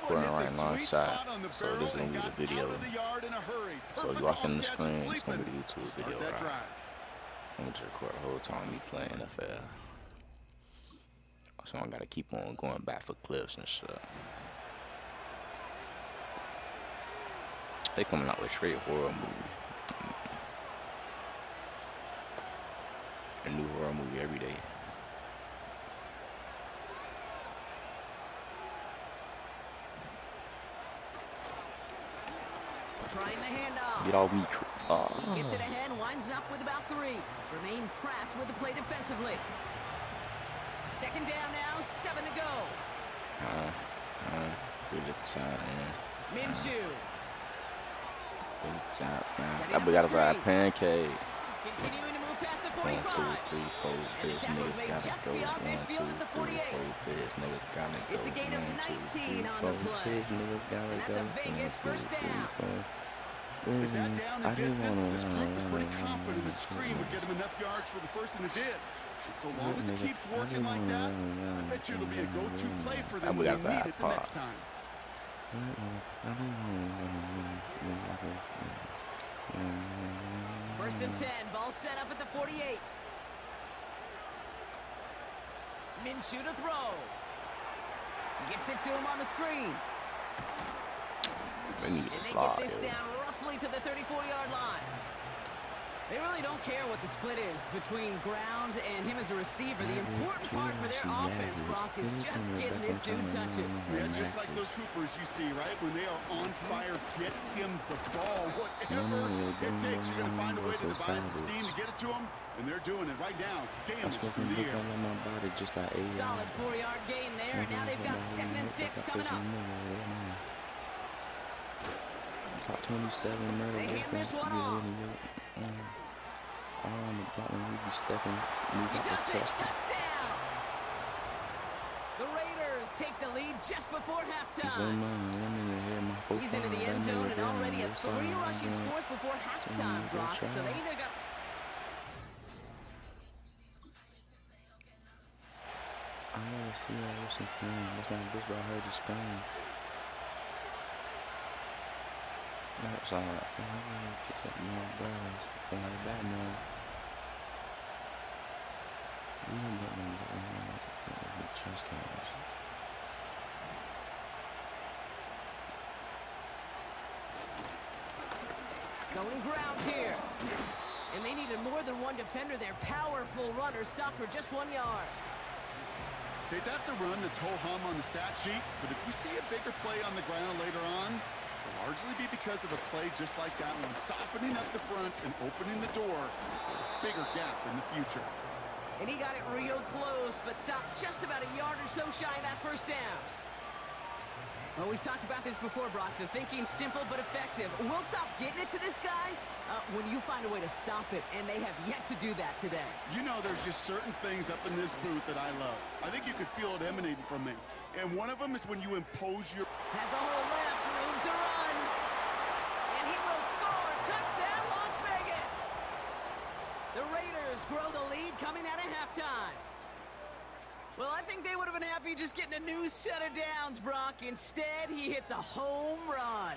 recording right alongside, so this is gonna be the video. So you walk in the screen, it's gonna be the YouTube video, right? I'm gonna just record the whole time me playing NFL. So I gotta keep on going back for clips and shit. They coming out with straight horror movie. A new horror movie every day. Trying the handoff. Get off me. He gets it ahead, winds up with about 3. Remain Pratt with the play defensively. Second down now, 7 to go. Good time, man. Minshew. Good time, man. That boy got us a pancake. Continuing to move past the 45. 1, 2, 3, 4, bitch niggas gotta go. 1, 2, 3, 4, bitch niggas gotta go. It's a gain of 19 on the play. Bitch niggas gotta And that's go. a Vegas first down. With that down and distance, this group was pretty confident the screen would get him enough yards for the first, and it did. And so long as it keeps working like that, I bet you it'll be a go-to play for them when they need it the next time. First and 10, ball set up at the 48. Minshew to throw. Gets it to him on the screen. And they get this down roughly to the 34-yard line. They really don't care what the split is between ground and him as a receiver. The important part for their offense, Brock, is just getting this dude touches. Yeah, just like those hoopers you see, right? When they are on fire, get him the ball. Whatever it takes, you're going to find a way to devise a scheme to get it to him, and they're doing it right now. Damage through the air. Solid 4-yard gain there, and now they've got 2nd and 6 coming up. Top 27 murder. They hand this one off. On the block when we be stepping, move He out does the it. touchdown. Touchdown. The Raiders take the lead just before halftime. He's into the end zone and already at 3 rushing scores before halftime, Brock. So they either got... I never see that Wilson playing. That's my bitch, but I heard he's playing. That's all right. I'm pick up more brothers. I'm like that, man. We don't get no chest cameras. Going ground here. And they needed more than one defender. Their powerful runner stopped for just 1 yard. Okay, that's a run that's ho-hum on the stat sheet, but if you see a bigger play on the ground later on, it'll largely be because of a play just like that one, softening up the front and opening the door for a bigger gap in the future. And he got it real close, but stopped just about a yard or so shy of that first down. Well, we've talked about this before, Brock. The thinking's simple but effective. We'll stop getting it to this guy when you find a way to stop it, and they have yet to do that today. You know, there's just certain things up in this booth that I love. I think you could feel it emanating from me. And one of them is when you impose your... Has a hole left, room to run. And he will score. Touchdown, Las Vegas. The Raiders grow the lead coming out of halftime. Well, I think they would have been happy just getting a new set of downs, Brock. Instead, he hits a home run.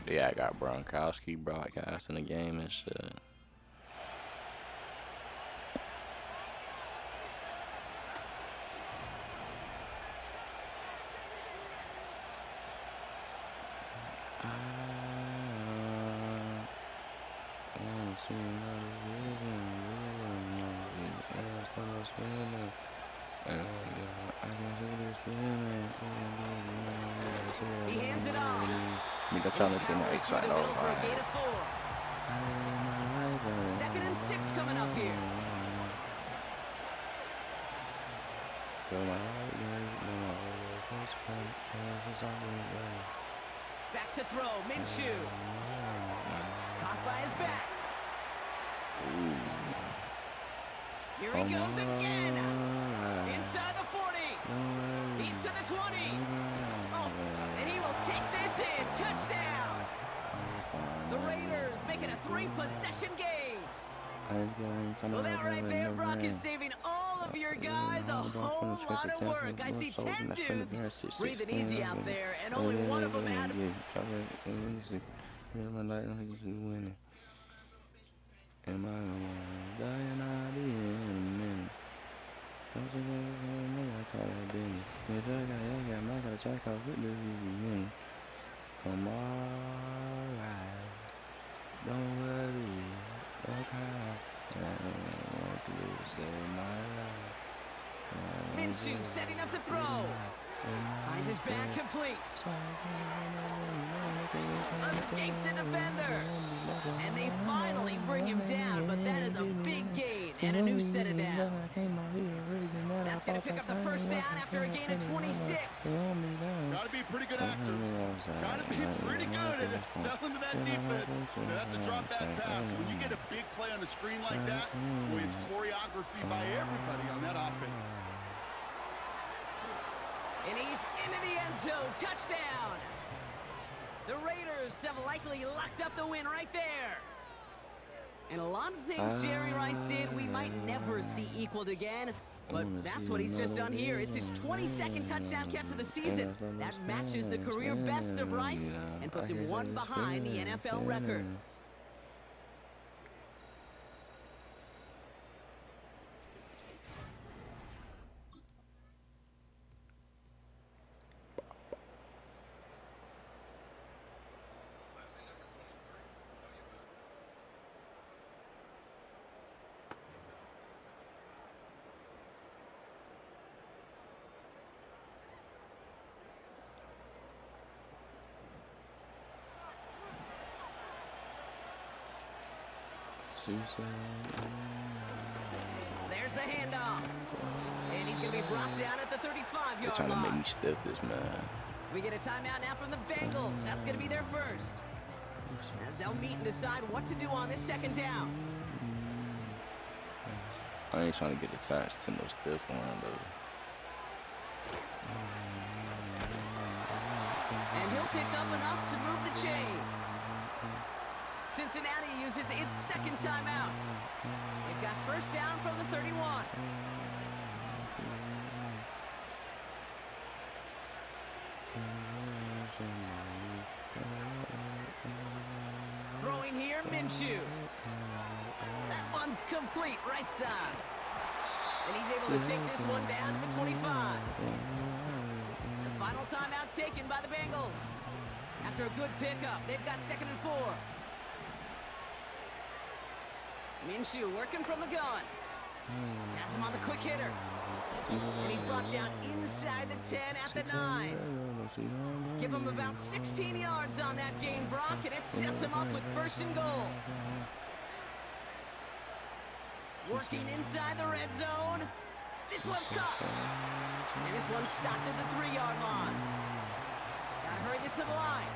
Yeah, I got Gronkowski broadcasting the game and shit. He hands it off. I'm trying to take my excitement over. 2nd and 6 coming up here. Back to throw, Minshew. Caught by his back. Here he goes again. Inside the 40. He's to the 20. Oh, and he will take this in. Touchdown. The Raiders making a 3-possession game. Well, that right there, Brock, is saving all of your guys a whole lot of work. I see 10 dudes breathing easy out there, and only one of them had... I'm alright. Don't worry. Minshew setting up to throw. Finds his back complete. Escapes a defender. And they finally bring him down, but that is a big gain and a new set of downs. That's going to pick up the first down after a gain of 26. Got to be a pretty good actor. Got to be pretty good at selling to that defense. Now, that's a drop back pass. When you get a big play on the screen like that, boy, it's choreography by everybody on that offense. And he's into the end zone. Touchdown. The Raiders have likely locked up the win right there. And a lot of things Jerry Rice did we might never see equaled again. But that's what he's just done here. It's his 22nd touchdown catch of the season. That matches the career best of Rice and puts him one behind the NFL record. There's the handoff. And he's going to be brought down at the 35-yard line. They're trying to make me stiff this, man. We get a timeout now from the Bengals. That's going to be their first. As they'll meet and decide what to do on this second down. I ain't trying to get the chance to no stiff one, though. And he'll pick up enough to move the chains. Cincinnati uses its second timeout. They've got first down from the 31. Throwing here, Minshew. That one's complete, right side. And he's able to take this one down to the 25. The final timeout taken by the Bengals. After a good pickup, they've got 2nd and 4. Minshew working from the gun. Has him on the quick hitter. And he's brought down inside the 10 at the 9. Give him about 16 yards on that gain, Brock, and it sets him up with 1st and goal. Working inside the red zone. This one's caught. And this one's stopped at the 3-yard line. Gotta hurry this to the line.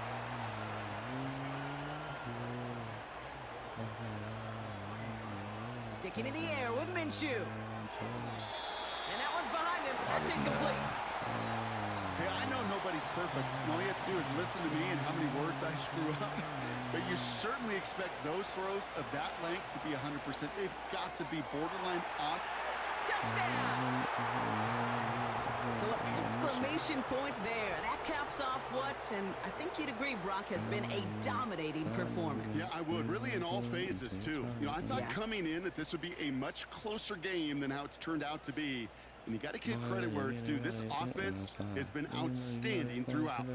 Sticking in the air with Minshew. And that one's behind him. That's incomplete. Hey, I know nobody's perfect. All you have to do is listen to me and how many words I screw up. But you certainly expect those throws of that length to be 100%. They've got to be borderline on. Touchdown! So an exclamation point there. That caps off what, and I think you'd agree, Brock, has been a dominating performance. Yeah, I would. Really in all phases, too. You know, I thought coming in that this would be a much closer game than how it's turned out to be. And you got to give credit where it's due. This offense has been outstanding throughout.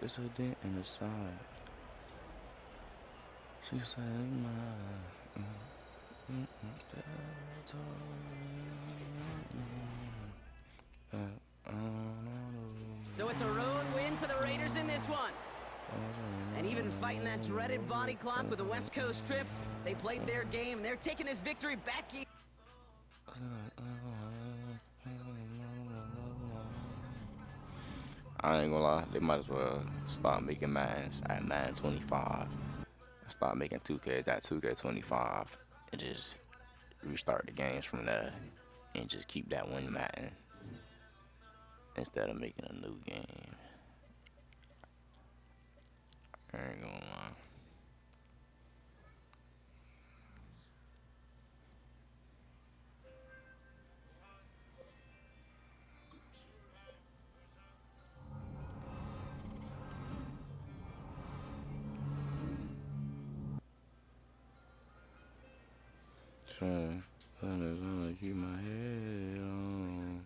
It's a dent in the side. She said, So it's a road win for the Raiders in this one. And even fighting that dreaded body clock with a West Coast trip, they played their game, and they're taking this victory back. I ain't gonna lie, they might as well start making Maddens at Madden25. Start making 2Ks at 2K25 and just restart the games from there and just keep that one Madden instead of making a new game. I ain't gonna lie. Trying to keep my head on.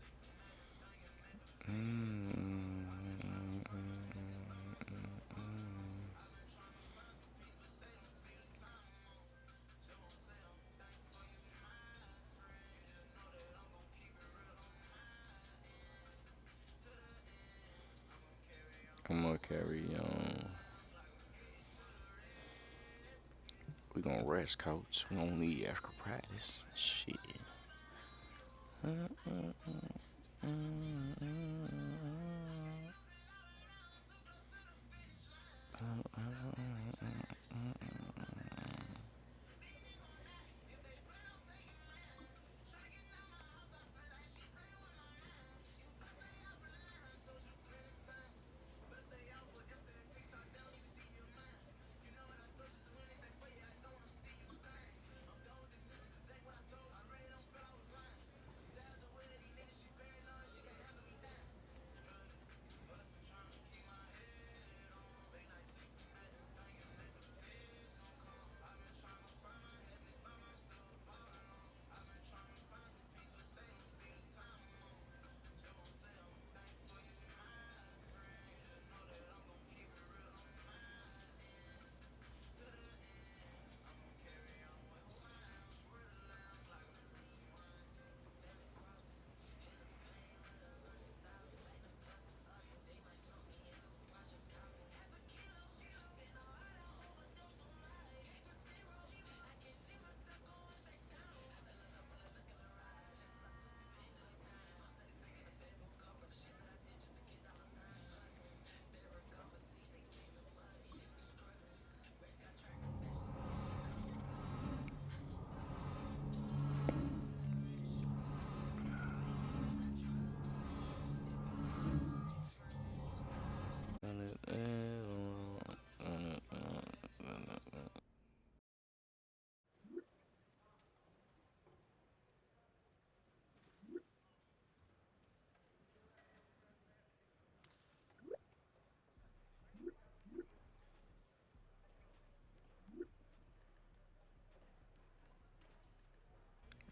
I'm gonna carry on. We gonna rest, coach. We don't need extra practice. Shit.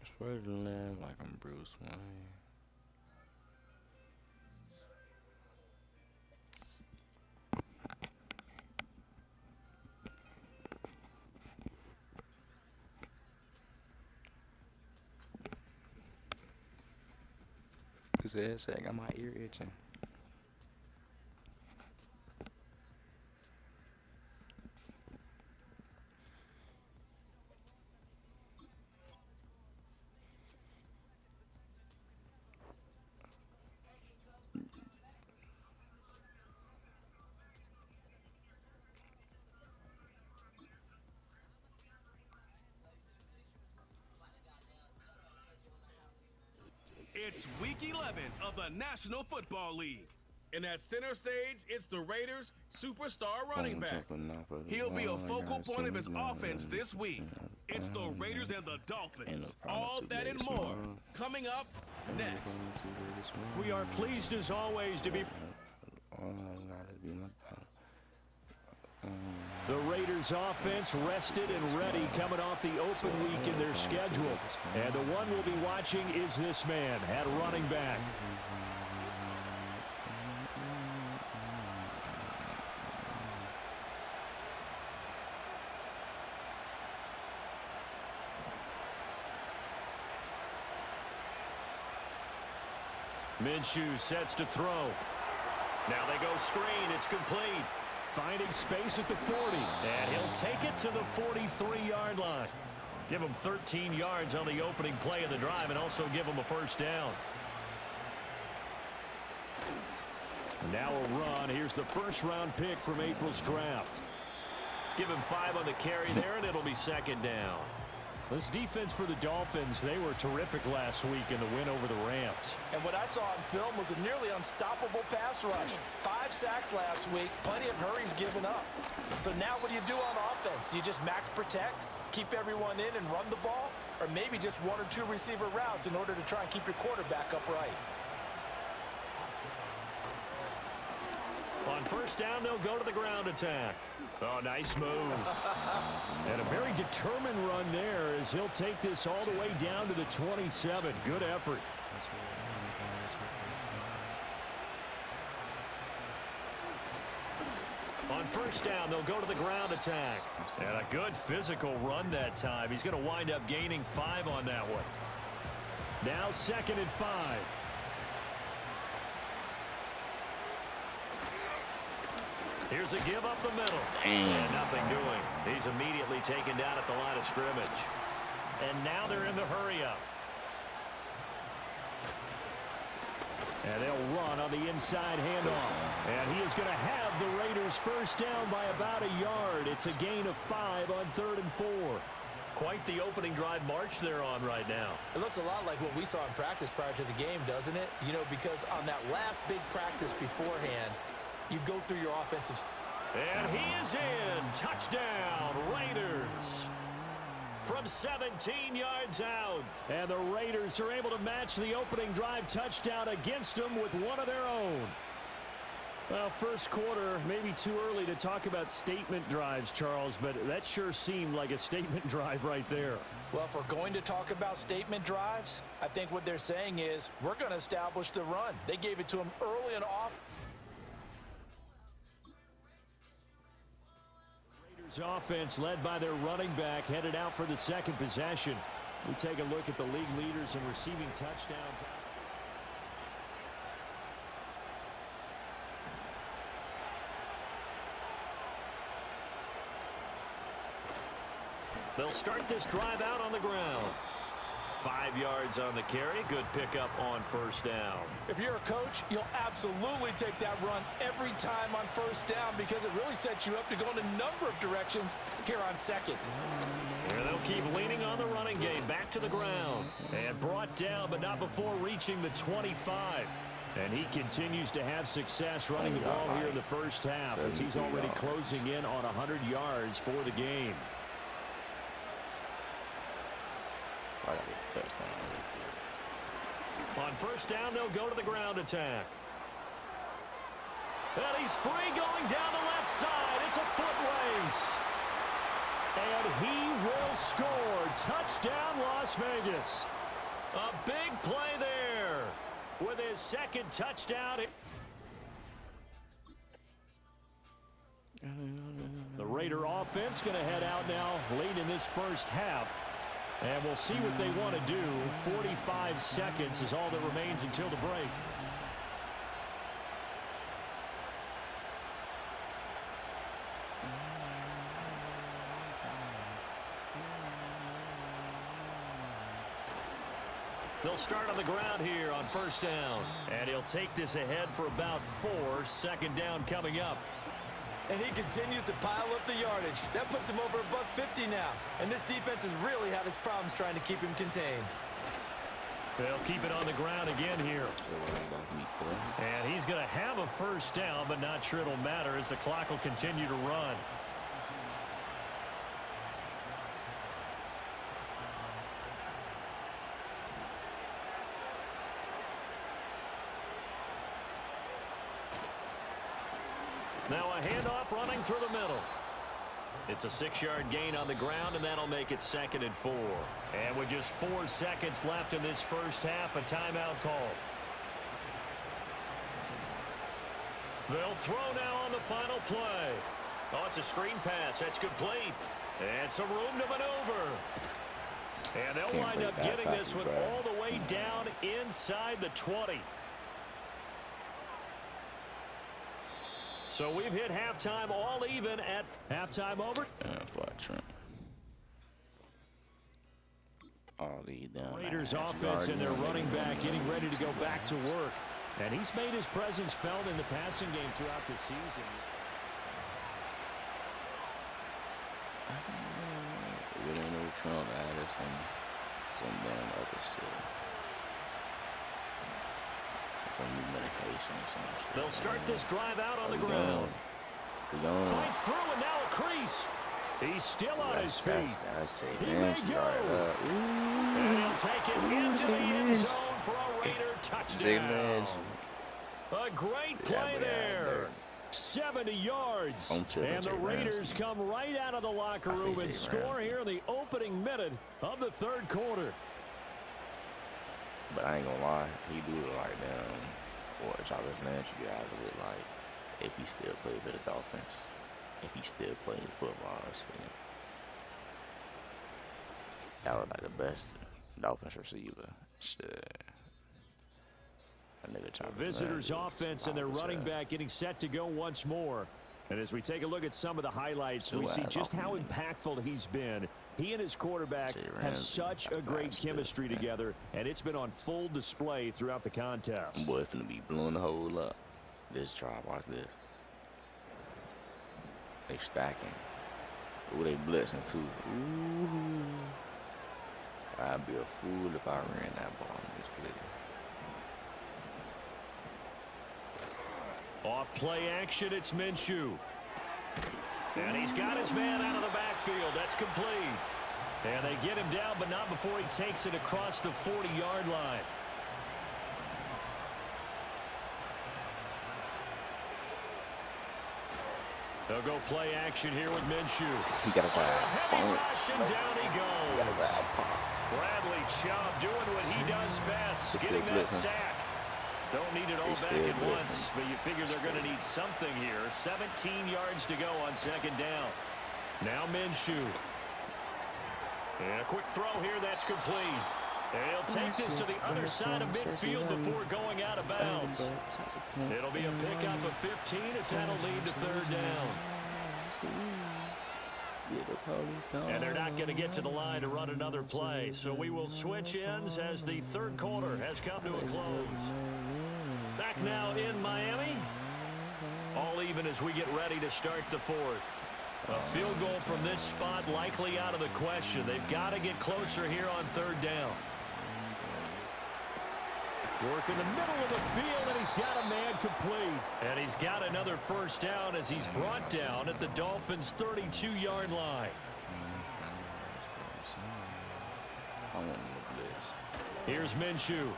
Spread the land like I'm Bruce Wayne. His headset got my ear itching. It's week 11 of the National Football League. And at center stage, it's the Raiders' superstar running back. He'll be a focal point of his offense this week. It's the Raiders and the Dolphins. All that and more coming up next. We are pleased as always to be... The Raiders offense rested and ready coming off the open week in their schedule. And the one we'll be watching is this man at running back. Minshew sets to throw. Now they go screen. It's complete. Finding space at the 40, and he'll take it to the 43-yard line. Give him 13 yards on the opening play of the drive and also give him a first down. Now a run. Here's the first-round pick from April's draft. Give him 5 on the carry there, and it'll be second down. This defense for the Dolphins, they were terrific last week in the win over the Rams. And what I saw on film was a nearly unstoppable pass rush. 5 sacks last week, plenty of hurries given up. So now what do you do on offense? You just max protect, keep everyone in and run the ball, or maybe just 1 or 2 receiver routes in order to try and keep your quarterback upright. On On first down, they'll go to the ground attack. Oh, nice move. And a very determined run there as he'll take this all the way down to the 27. Good effort. On first down, they'll go to the ground attack. And a good physical run that time. He's going to wind up gaining 5 on that one. Now 2nd and 5. Here's a give up the middle. And nothing doing. He's immediately taken down at the line of scrimmage. And now they're in the hurry up. And they'll run on the inside handoff. And he is going to have the Raiders first down by about a yard. It's a gain of 5 on 3rd and 4. Quite the opening drive march they're on right now. It looks a lot like what we saw in practice prior to the game, doesn't it? You know, because on that last big practice beforehand, you go through your offensive. And he is in. Touchdown, Raiders. From 17 yards out. And the Raiders are able to match the opening drive touchdown against them with one of their own. Well, first quarter, maybe too early to talk about statement drives, Charles, but that sure seemed like a statement drive right there. Well, if we're going to talk about statement drives, I think what they're saying is we're going to establish the run. They gave it to him early and often. Raiders offense led by their running back headed out for the second possession. We take a look at the league leaders in receiving touchdowns. They'll start this drive out on the ground. 5 yards on the carry. Good pickup on first down. If you're a coach, you'll absolutely take that run every time on first down because it really sets you up to go in a number of directions here on second. Here they'll keep leaning on the running game. Back to the ground. And brought down, but not before reaching the 25. And he continues to have success running the ball here in the first half as he's already closing in on 100 yards for the game. On first down, they'll go to the ground attack. And he's free going down the left side. It's a foot race. And he will score. Touchdown, Las Vegas. A big play there with his second touchdown. The Raider offense going to head out now late in this first half. And we'll see what they want to do. 45 seconds is all that remains until the break. They'll start on the ground here on first down. And he'll take this ahead for about 4. Second down coming up. And he continues to pile up the yardage. That puts him over $150 now. And this defense has really had its problems trying to keep him contained. They'll keep it on the ground again here. And he's going to have a first down, but not sure it'll matter as the clock will continue to run. Now a handoff running through the middle. It's a 6-yard gain on the ground, and that'll make it 2nd and 4. And with just 4 seconds left in this first half, a timeout call. They'll throw now on the final play. Oh, it's a screen pass. That's complete. And some room to maneuver. And they'll wind up getting this one all the way down inside the 20. So we've hit halftime all even at halftime over. Raiders offense and their running back getting ready to go back to work. And he's made his presence felt in the passing game throughout the season. We didn't know Trump added some damn other stuff. They'll start this drive out on the ground. Fights through and now a crease. He's still on his feet. He may go. And he'll take it into the end zone for a Raider touchdown. A great play there. 70 yards. And the Raiders come right out of the locker room and score here in the opening minute of the third quarter. But I ain't gonna lie, he do look like them. Or Travis Landry guys look like if he still played for the Dolphins. If he still played football. So that was like the best Dolphins receiver. Shit. Visitors offense and their running back getting set to go once more. And as we take a look at some of the highlights, we see just how impactful he's been. He and his quarterback have such a great chemistry together, and it's been on full display throughout the contest. Boy, it's gonna be blowing the hole up. This drive, watch this. They stacking. Ooh, they blitzing too. Ooh. I'd be a fool if I ran that ball in this play. Off play action, it's Minshew. And he's got his man out of the backfield. That's complete. And they get him down, but not before he takes it across the 40-yard line. They'll go play action here with Minshew. He got his eye. Heavy rush, and down he goes. He got his eye pop. Bradley Chubb doing what he does best, getting that sack. Don't need it all back at once, but you figure they're going to need something here. 17 yards to go on second down. Now Minshew. And a quick throw here, that's complete. And he'll take this to the other side of midfield before going out of bounds. It'll be a pickup of 15 as that'll lead to third down. And they're not going to get to the line to run another play, so we will switch ends as the third quarter has come to a close. Back now in Miami. All even as we get ready to start the fourth. A field goal from this spot likely out of the question. They've got to get closer here on third down. Work in the middle of the field, and he's got a man complete. And he's got another first down as he's brought down at the Dolphins' 32-yard line. Here's Minshew.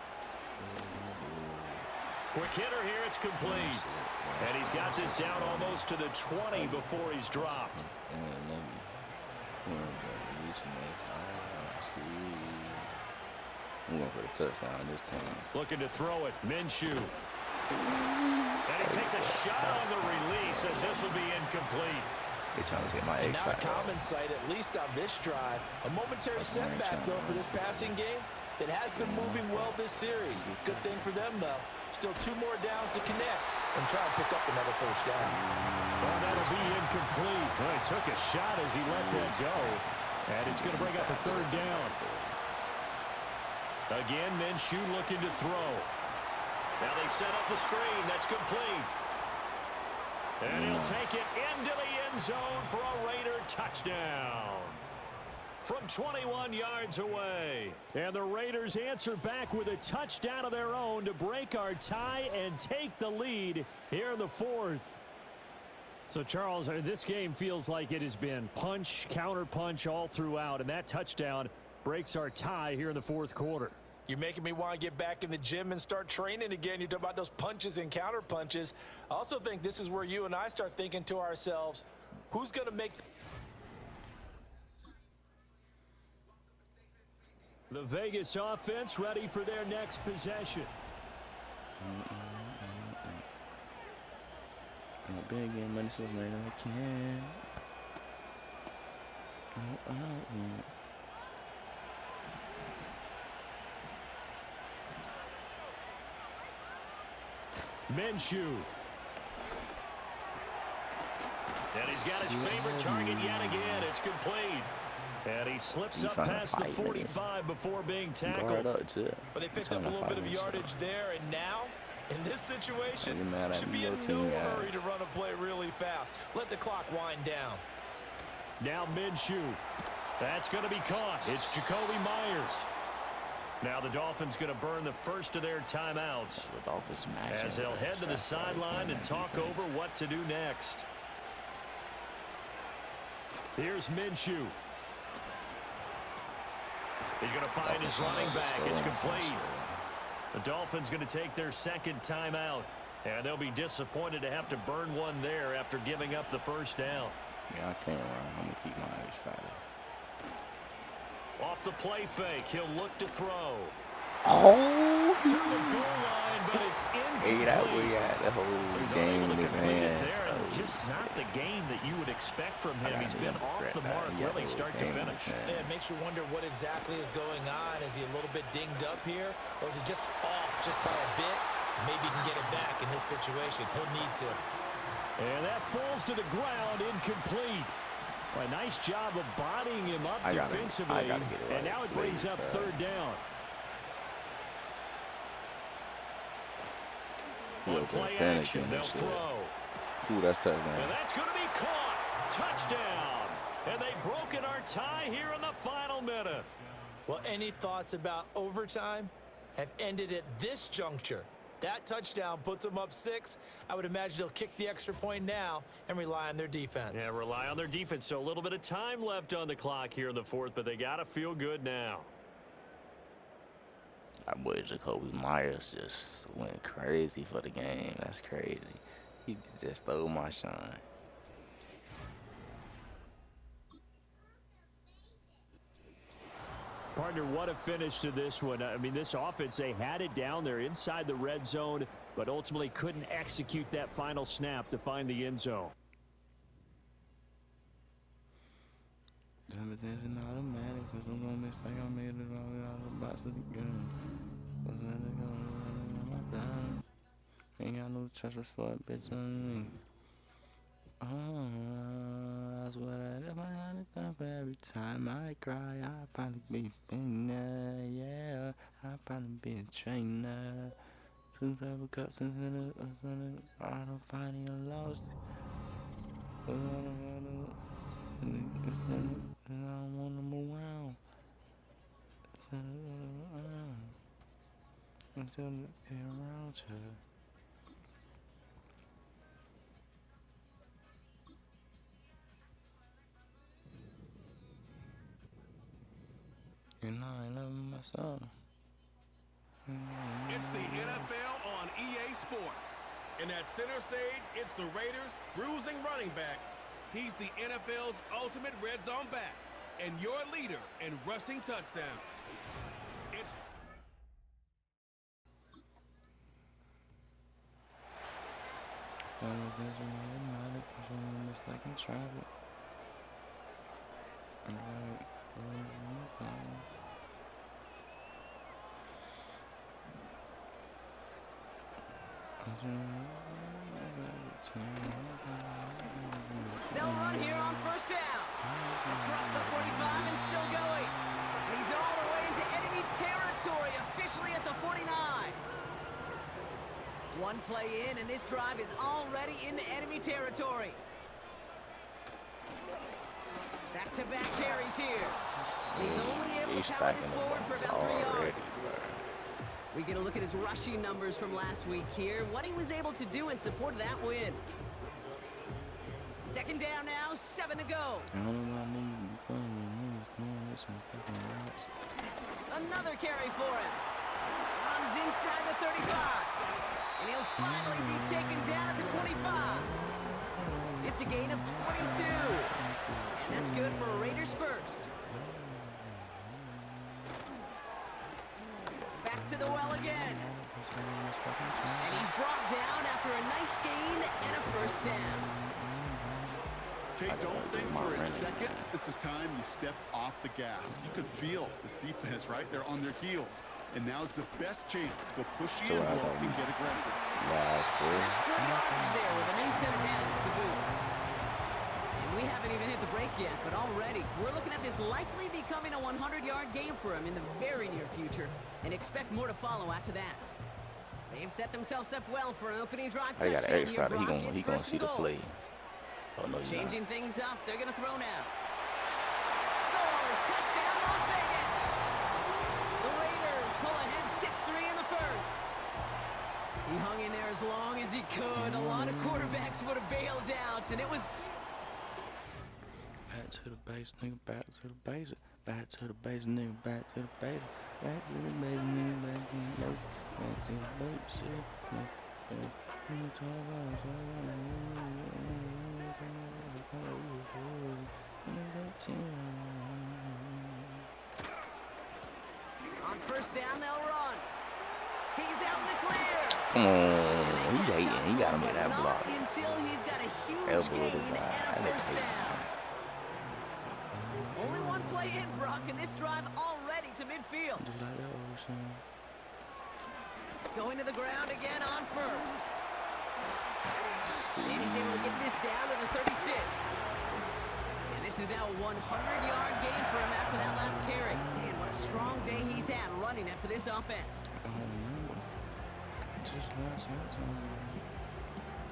Quick hitter here, it's complete. And he's got this down almost to the 20 before he's dropped. I'm going for the touchdown this time. Looking to throw it, Minshew. And he takes a shot on the release as this will be incomplete. They're trying to get my X factor. Now a common sight, at least on this drive. A momentary setback, though, for this passing game that has been moving well this series. Good thing for them, though. Still 2 more downs to connect and try to pick up another first down. Well, that'll be incomplete. Well, he took a shot as he let that go. And it's going to bring up a third down. Again, Minshew looking to throw. Now they set up the screen. That's complete. And he'll take it into the end zone for a Raider touchdown. From 21 yards away. And the Raiders answer back with a touchdown of their own to break our tie and take the lead here in the fourth. So, Charles, this game feels like it has been punch, counter punch all throughout. And that touchdown breaks our tie here in the fourth quarter. You're making me want to get back in the gym and start training again. You talk about those punches and counter punches. I also think this is where you and I start thinking to ourselves, who's going to make the Vegas offense ready for their next possession. I'm a big game, money so late I can. Minshew. And he's got his favorite target yet again. It's complete. And he slips up past the 45 before being tackled. But they picked up a little bit of yardage there, and now, in this situation, should be in no hurry to run a play really fast. Let the clock wind down. Now Minshew. That's going to be caught. It's Jacoby Myers. Now the Dolphins going to burn the first of their timeouts as they'll head to the sideline and talk over what to do next. Here's Minshew. He's going to find his running back. It's complete. The Dolphins going to take their second timeout. And they'll be disappointed to have to burn one there after giving up the first down. Yeah, I can't run. I'm going to keep my age fighter. Off the play fake, he'll look to throw. Oh! To the goal line, but it's incomplete. That way, had the whole game in his hands. Just not the game that you would expect from him. He's been off the mark really start to finish. Yeah, it makes you wonder what exactly is going on. Is he a little bit dinged up here, or is he just off just by a bit? Maybe he can get it back in this situation. He'll need to. And that falls to the ground, incomplete. A nice job of bodying him up defensively. And now it brings up third down. On play action, they'll throw. Ooh, that's touchdown. And that's going to be caught. Touchdown. And they've broken our tie here in the final minute. Well, any thoughts about overtime? Have ended at this juncture. That touchdown puts them up 6. I would imagine they'll kick the extra point now and rely on their defense. Yeah, rely on their defense. So a little bit of time left on the clock here in the fourth, but they got to feel good now. That boy Jacoby Myers just went crazy for the game. That's crazy. He just stole my shine. Partner, what a finish to this one. I mean, this offense, they had it down there inside the red zone, but ultimately couldn't execute that final snap to find the end zone. Ain't got no trust for a bitch on me. That's what I do for every time I cry. I probably be there, yeah. I probably be a trainer. 2 double cups and I don't find you lost. I don't want to move around. Until they around you. You know I love myself. It's the NFL on EA Sports. And at center stage, it's the Raiders' bruising running back. He's the NFL's ultimate red zone back and your leader in rushing touchdowns. It's like in traffic. They'll run here on first down. Across the 45 and still going. And he's all the way into enemy territory, officially at the 49. One play in, and this drive is already into enemy territory. Back-to-back carries here. And he's only able to power this forward for about 3 yards. We get a look at his rushing numbers from last week here, what he was able to do in support of that win. Second down now, 7 to go. Another carry for him. Runs inside the 35. And he'll finally be taken down at the 25. It's a gain of 22. And that's good for a Raiders first. Back to the well again. And he's brought down after a nice gain and a first down. Okay, don't think for a second this is time you step off the gas. You could feel this defense right there on their heels. And now's the best chance to go push the envelope and get aggressive. That's good yardage there with a new set of downs to boot. And we haven't even hit the break yet, but already we're looking at this likely becoming a 100-yard game for him in the very near future, and expect more to follow after that. They've set themselves up well for an opening drive touchdown. I got an X rider. He gonna see the play. Oh, no, changing things up. They're going to throw now. Scores. Touchdown, Las Vegas. The Raiders pull ahead 6-3 in the first. He hung in there as long as he could. A lot of quarterbacks would have bailed out, and it was... Back to the base, nigga, back to the base. Back to the base, nigga, back to the base. Back to the base, nigga, back to the base. Back to the base, nigga. On first down, they'll run. He's out in the clear. Come on, he hating. He gotta make that block. Until he's got a huge Elbow gain to and the a first down. Only one play in, Brock, and this drive already to midfield. Going to the ground again on first. And he's able to get this down to the 36. And this is now a 100-yard gain for him after that last carry. Man, what a strong day he's had running it for this offense.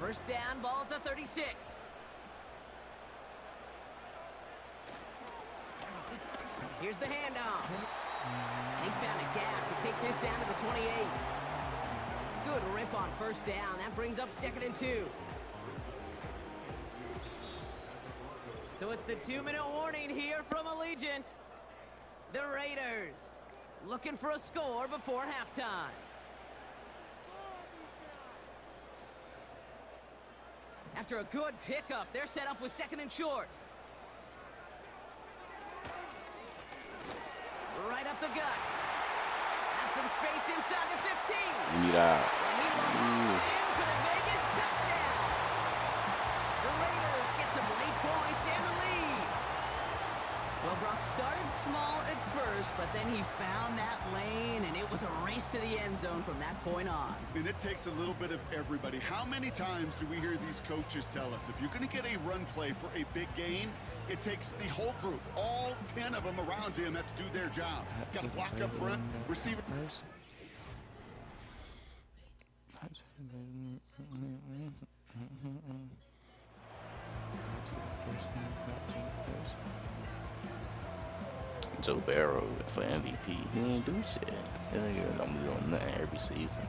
First down, ball at the 36. Here's the handoff. And he found a gap to take this down to the 28. Good rip on first down. That brings up 2nd and 2. So it's the 2-minute warning here from Allegiant. The Raiders looking for a score before halftime. After a good pickup, they're set up with 2nd and short. Right up the gut. Has some space inside the 15. Need out. And he will haul in for the Vegas touchdown. The Raiders get some late points and the lead. Well, Brock started small at first, but then he found that lane, and it was a race to the end zone from that point on. And it takes a little bit of everybody. How many times do we hear these coaches tell us, if you're going to get a run play for a big gain, it takes the whole group, all 10 of them around him have to do their job. Got to block up front, receiver. Joe Barrow for MVP. He ain't do shit. He ain't gonna be doing nothing every season.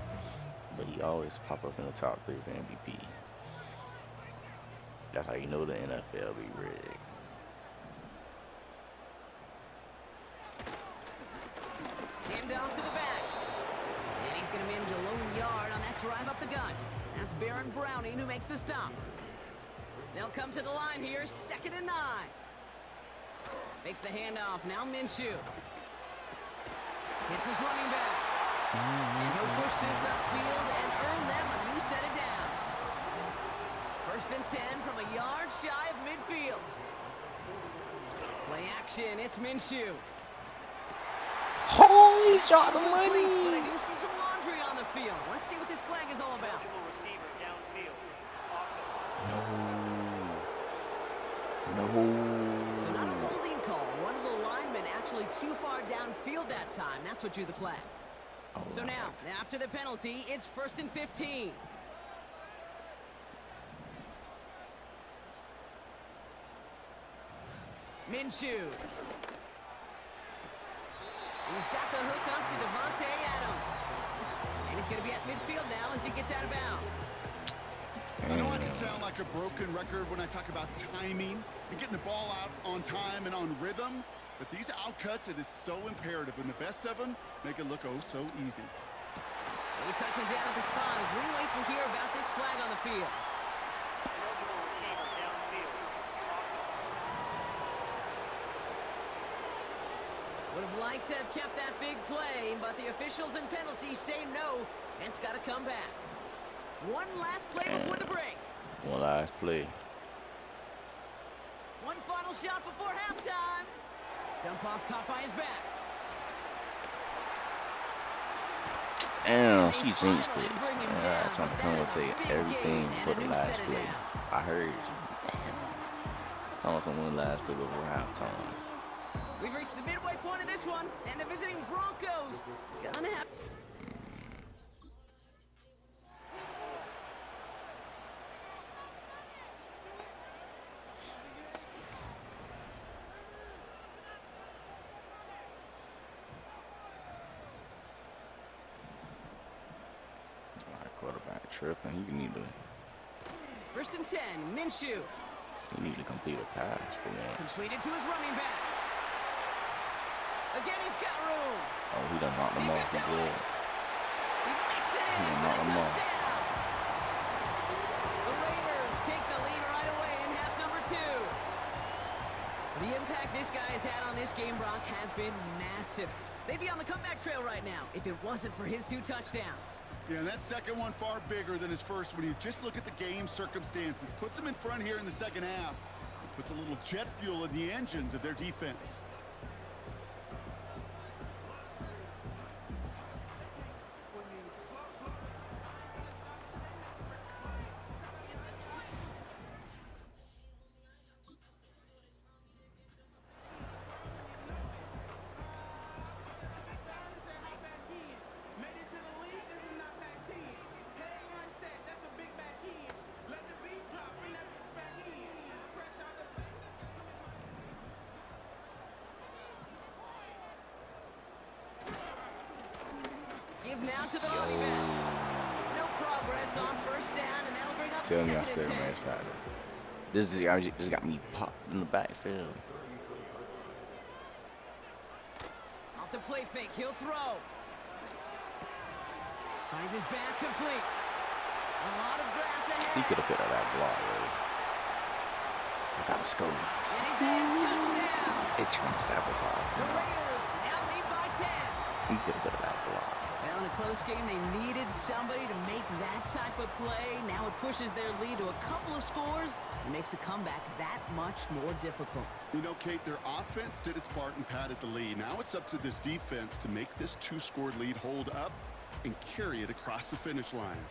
But he always pop up in the top 3 for MVP. That's how you know the NFL be rigged. Handoff to the back. And he's going to manage a lone yard on that drive up the gut. That's Baron Browning who makes the stop. They'll come to the line here, 2nd and 9. Makes the handoff, now Minshew. Hits his running back. And he'll push this upfield and earn them a new set of downs. 1st and 10 from a yard shy of midfield. Play action, it's Minshew. Holy shot the money! But I do see some laundry on the field. Let's see what this flag is all about. No. So not a holding call. One of the linemen actually too far downfield that time. That's what drew the flag. Oh, so now, after the penalty, it's 1st and 15. Minshew. He's got the hook up to Devontae Adams. And he's going to be at midfield now as he gets out of bounds. I know I can sound like a broken record when I talk about timing and getting the ball out on time and on rhythm, but these outcuts, it is so imperative, and the best of them make it look oh so easy. He touching down at the spot as we wait to hear about this flag on the field. Would have liked to have kept that big play, but the officials and penalties say no, and it's got to come back. One last play before the break. One last play. One final shot before halftime. Dump off caught by his back. Damn, she jinxed it. That's trying to commentate everything for the last play. I heard you. Damn. It's almost one last play before halftime. We've reached the midway point of this one, and the visiting Broncos gonna have... Quarterback tripping. You need to. 1st and 10, Minshew. You need to complete a pass for once. Completed to his running back. Again, he's got room. Oh, he done knocked him off. He good. He makes it in He for knocked the him off. touchdown. this guy has had on this game, Brock, has been massive. They'd be on the comeback trail right now if it wasn't for his 2 touchdowns. Yeah, and that second one far bigger than his first when you just look at the game circumstances. Puts them in front here in the second half. It puts a little jet fuel in the engines of their defense. Give now to the running back. No progress on first down, and that'll bring up Tell me I second still and 10. match right. This got me popped in the backfield. Off the play fake, he'll throw. Finds his back complete. A lot of grass ahead. He could have picked up that block, really. I gotta score. And he's in. Touchdown. They trying to sabotage. The Raiders now lead by 10. He could have picked up that block. Well, in a close game, they needed somebody to make that type of play. Now it pushes their lead to a couple of scores and makes a comeback that much more difficult. You know, Kate, their offense did its part and padded the lead. Now it's up to this defense to make this 2-score lead hold up and carry it across the finish line.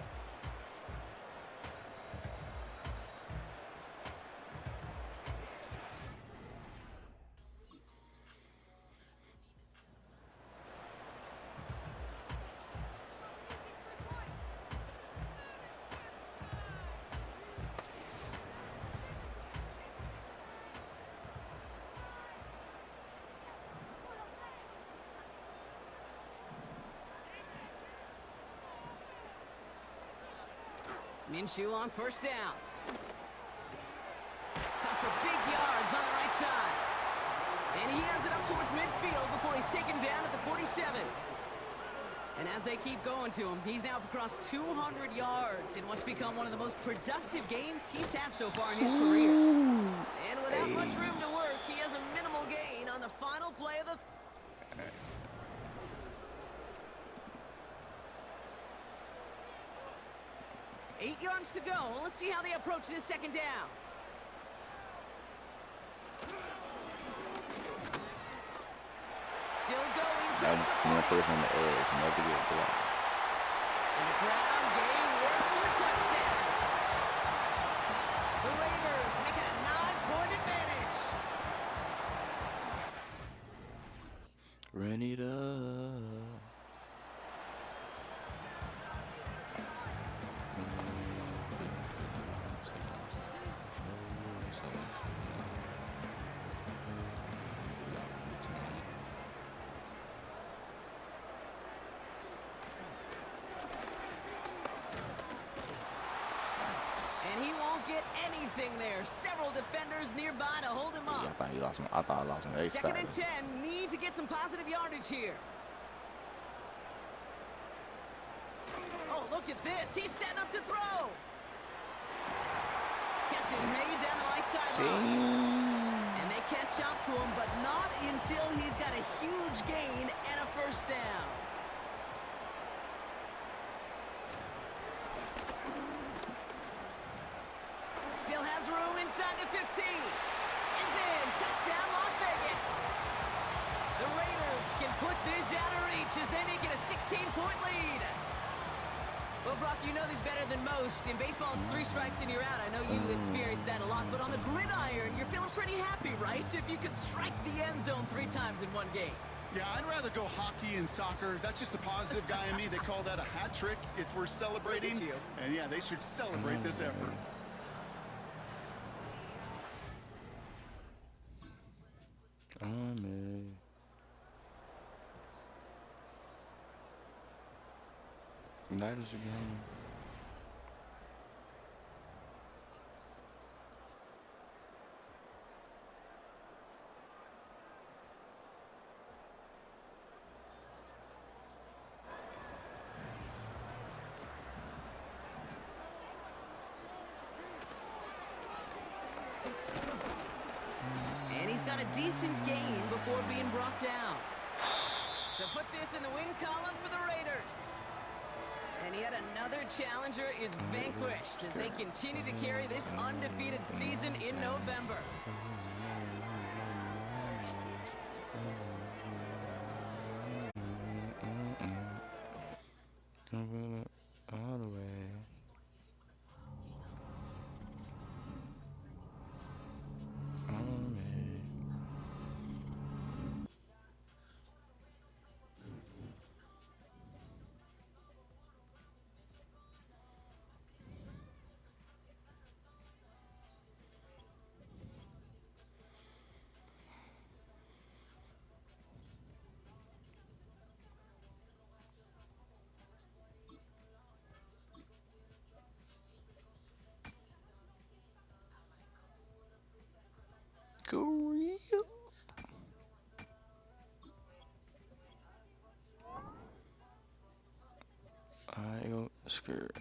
Minshew on first down. Caught for big yards on the right side. And he has it up towards midfield before he's taken down at the 47. And as they keep going to him, he's now across 200 yards in what's become one of the most productive games he's had so far in his career. And without much room to work, he has a minimal gain on the final play of the... 8 yards to go. Let's see how they approach this second down. Still going. One person on the edge, never get blocked. And the ground game works for the touchdown. The Raiders make it a 9-point advantage. Run it up. And he won't get anything there. Several defenders nearby to hold him up. Yeah, I thought I lost my ace. Second and 10. Need to get some positive yardage here. Oh, look at this. He's setting up to throw. Catch is made down the right sideline. And they catch up to him, but not until he's got a huge gain and a first down. Still has room inside the 15. Is in. Touchdown, Las Vegas. The Raiders can put this out of reach as they make it a 16-point lead. Well, Brock, you know this better than most. In baseball, it's 3 strikes and you're out. I know you've experienced that a lot, but on the gridiron, you're feeling pretty happy, right? If you could strike the end zone 3 times in one game. Yeah, I'd rather go hockey and soccer. That's just the positive guy in me. They call that a hat trick. It's worth celebrating. And yeah, they should celebrate this effort. Niners again. And he's got a a decent gain before being brought down. So put this in the win column for the Raiders. And yet another challenger is vanquished as they continue to carry this undefeated season in November. All the way. Korea. I go skirt.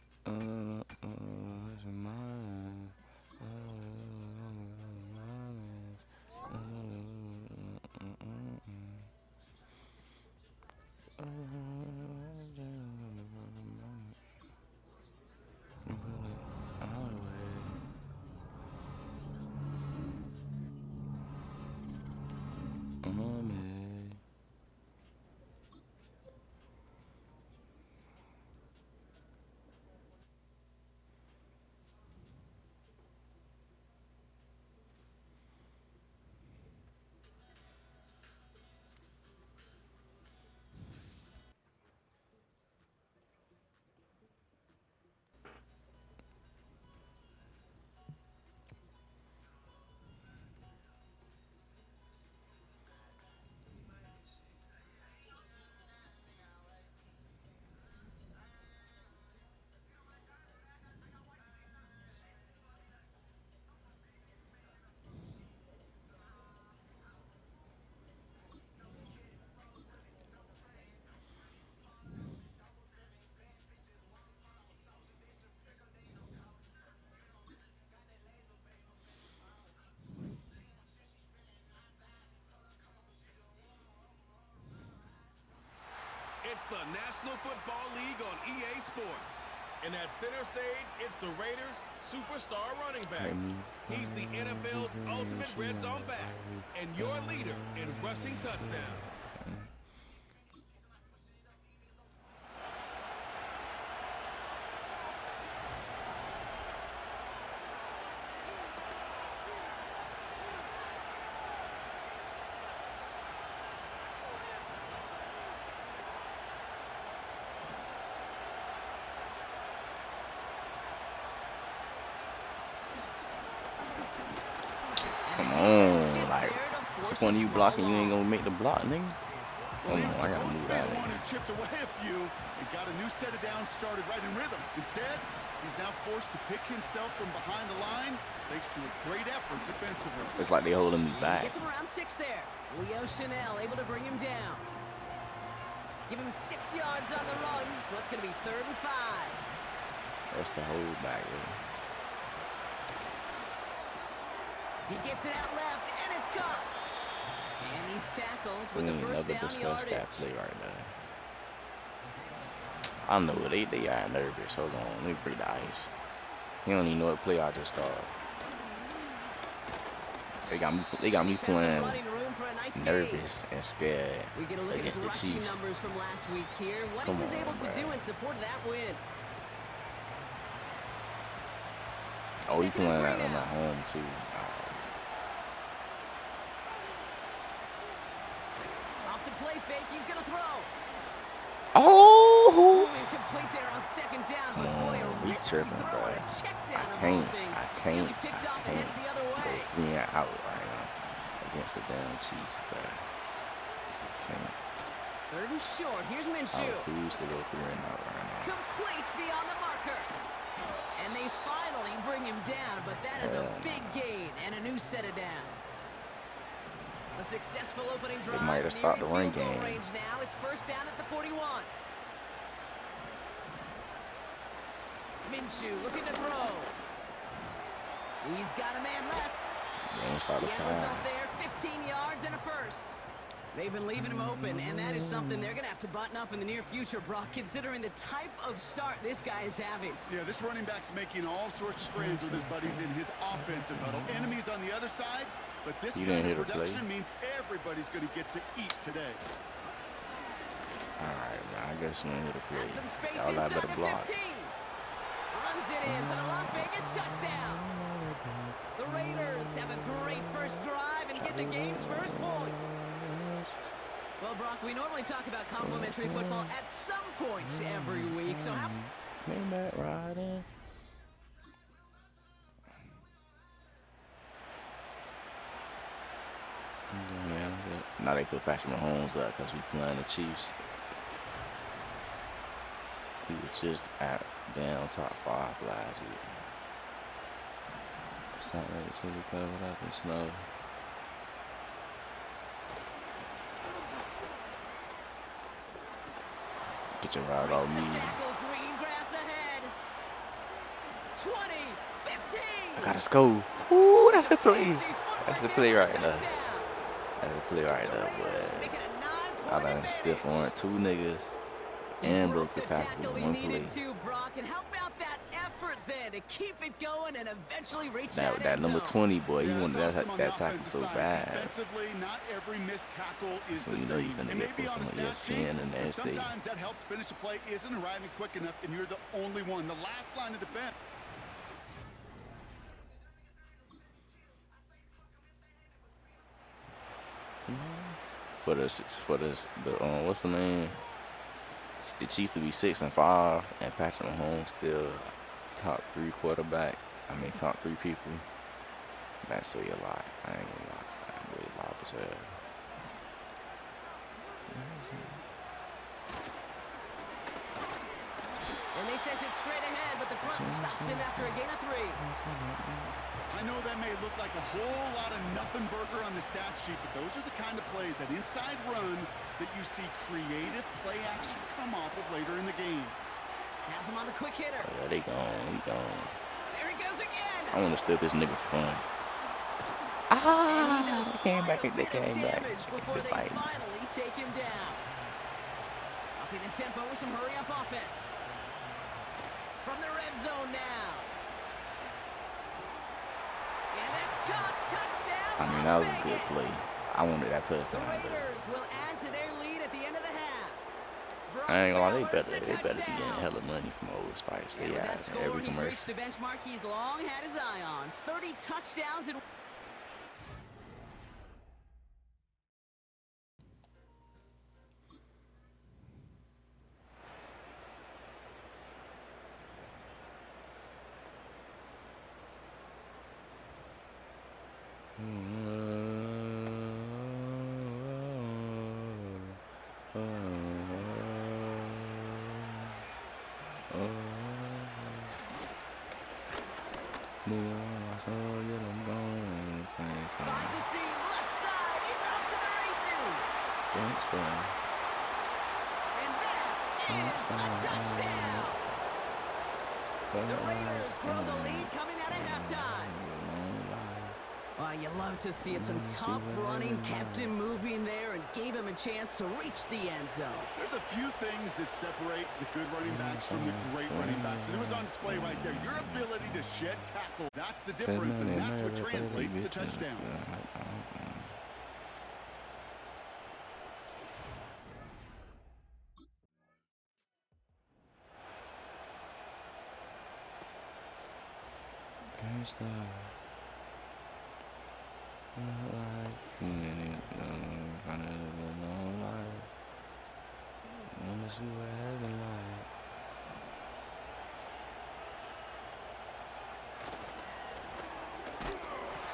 It's the National Football League on EA Sports. And at center stage, it's the Raiders' superstar running back. He's the NFL's ultimate red zone back and your leader in rushing touchdowns. Come on, like, what's the point of you blocking? You ain't gonna make the block, nigga. Oh, I gotta move that. Chipped away a few and got a new set of downs started right in rhythm. Instead, he's now forced to pick himself from behind the line thanks to a great effort defensively. It's like they holding me back. Gets him around 6 there. Leo Chanel able to bring him down. Give him 6 yards on the run, so it's gonna be 3rd and 5. That's the hold back, yo. He gets it out left, and it's caught. And he's tackled We with the ain't first never down discussed yardage. that play right now. I know they are nervous. Hold on, let me break the ice. You don't even know what play I just called. They got me playing nervous and scared We get a look at his against the rushing Chiefs. numbers from last week here. What Come he was on, able to man. do in support of that win. Oh, he Second and playing 3 that on now. at home too. Off the play fake, he's gonna throw. Oh, Incomplete there on 2nd down, come but boy, a on, we risky tripping, throw bro. and a check down I of all can't things. Nearly picked off and headed the other go way. 3 and out right now against the damn Chiefs, bro. Just can't. 3rd and short. Here's I Minshew. refuse to go 3 and out right now. Complete beyond the marker. And they finally bring him down, but that is a big gain and a new set of downs. A successful opening drive. They might have stopped the run nearing field goal game. range now. It's 1st down at the 41. Minshew looking to throw. He's got a man left. Game started The end result fast. there, 15 yards and a first. They've been leaving him open, and that is something they're going to have to button up in the near future, Brock, considering the type of start this guy is having. Yeah, this running back's making all sorts of friends with his buddies in his offensive huddle. Enemies on the other side, but this kind of production means everybody's going to get to eat today. All right, man, I guess we ain't hit a play. Some space Y'all inside better the block. 15. Runs it in for the Las Vegas touchdown. The Raiders have a great first drive and get the game's first points. Well, Brock, we normally talk about complimentary football at some points every week, so how... Came back riding. Now they put Patrick Mahomes up because we playing the Chiefs. He was just down top 5 last week. It's not like it's really covered up in snow. Get your ride off me. Green grass ahead. 20, 15. I gotta score. Ooh, that's the play. That's the play right there. That's the play right there, boy. I done stiff on 2 niggas and broke the tackle in 1 play. And how about that effort then to keep it going and eventually reach that number 20 boy, he wanted that tackle so bad. Defensively, not every missed tackle is So the you know same. you're gonna It may get be put on some a on stat ESPN sheet, and but everything. sometimes that help to finish a play isn't arriving quick enough, and you're the only one. The last line of defense. What's the name? The Chiefs to be 6-5, and Patrick Mahomes still top 3 quarterback. I mean top 3 people. That's so you lie. I ain't gonna lie. I really lie as hell. And they sent it straight ahead, but the front stops him after a gain of 3. I know that may look like a whole lot of nothing burger on the stat sheet, but those are the kind of plays, that inside run, that you see creative play action come off of later in the game. Has him on the quick hitter. Oh, yeah, they gone. He gone. There he goes again. I want to steal this nigga for fun. They came back. They came back. Before they Fighting. finally take him down. Upping the tempo with some hurry-up offense. From the red zone now. And that's caught. Touchdown. I mean, that was a good play. I wanted that touchdown. The Raiders will add to their lead at the end of the half. I ain't gonna lie, they better be getting hella money from Old Spice. They got every He's commercial. reached the benchmark he's long had his eye on. 30 touchdowns and... Finds a seam, left side, he's off to the races. And that is a touchdown. The Raiders grow the lead coming out of halftime. Well, you love to see it. Some tough running, kept him moving there and gave him a chance to reach the end zone. There's a few things that separate the good running backs from the great running backs, and it was on display right there. Your ability to shed tackle, that's the difference, and that's what translates to touchdowns.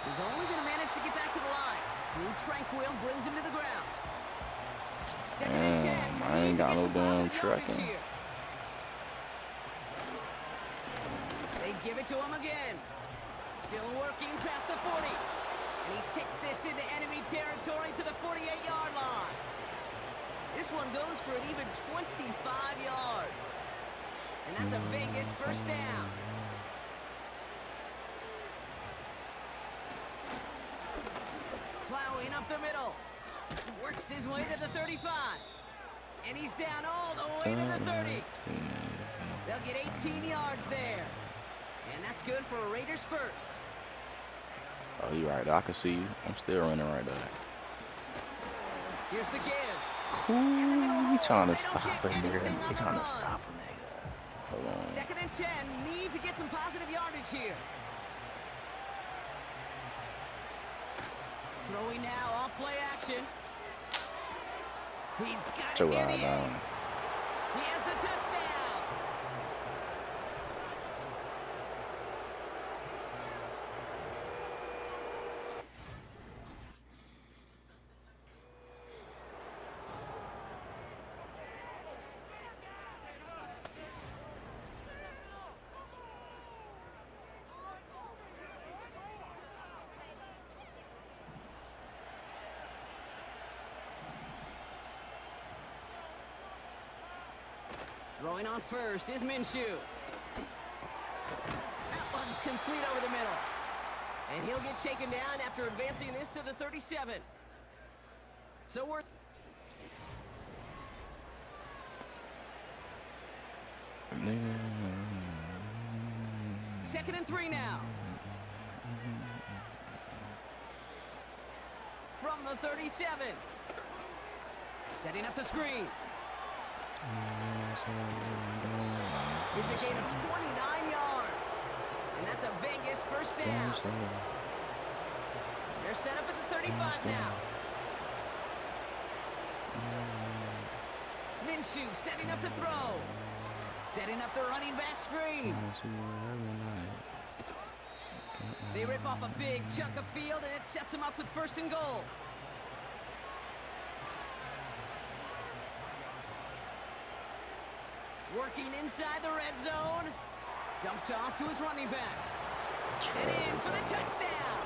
He's only going to manage to get back to the line. Drew Tranquil brings him to the ground. Damn, I ain't got no damn trucking. They give it to him again. Still working past the 40. And he takes this into enemy territory to the 48-yard line. This one goes for an even 25 yards. And that's a Vegas first down. Throwing up the middle. Works his way to the 35. And he's down all the way to the 30. They'll get 18 yards there. And that's good for Raiders first. Oh, you're right. I can see you. I'm still running right there. Here's the give. Who you trying to stop him, nigga? You trying to stop him, nigga? Hold on. 2nd and 10. Need to get some positive yardage here. Throwing now off play action. He's got it near the end. He has the touchdown. Throwing on first is Minshew. That one's complete over the middle. And he'll get taken down after advancing this to the 37. So we're... Second and 3 now. From the 37. Setting up the screen. It's a gain of 29 yards. And that's a Vegas first down. They're set up at the 35 now. Minshew setting up to throw. Setting up the running back screen. They rip off a big chunk of field, and it sets them up with 1st and goal. Working inside the red zone. Dumped off to his running back. And in for the touchdown.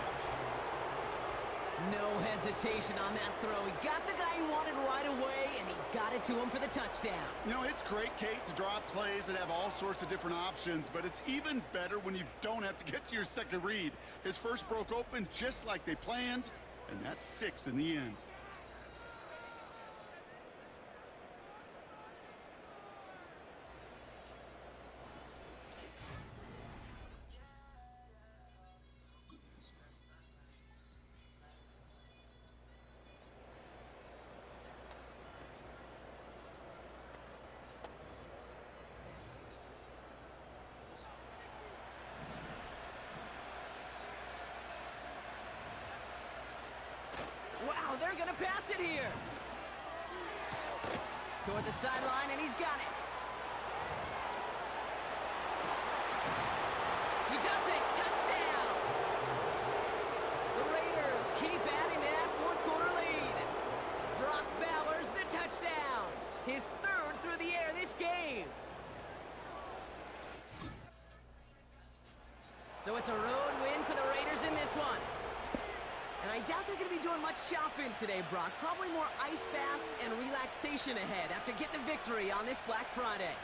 No hesitation on that throw. He got the guy he wanted right away, and he got it to him for the touchdown. You know, it's great, Kate, to drop plays and have all sorts of different options, but it's even better when you don't have to get to your second read. His first broke open just like they planned, and that's 6 in the end. Wow, they're going to pass it here. Toward the sideline, and he's got it. He does it. Touchdown. The Raiders keep adding to that 4th quarter lead. Brock Bowers the touchdown. His 3rd through the air this game. So it's a road win for the Raiders in this one. And I doubt they're going to be doing much shopping today, Brock. Probably more ice baths and relaxation ahead after getting the victory on this Black Friday.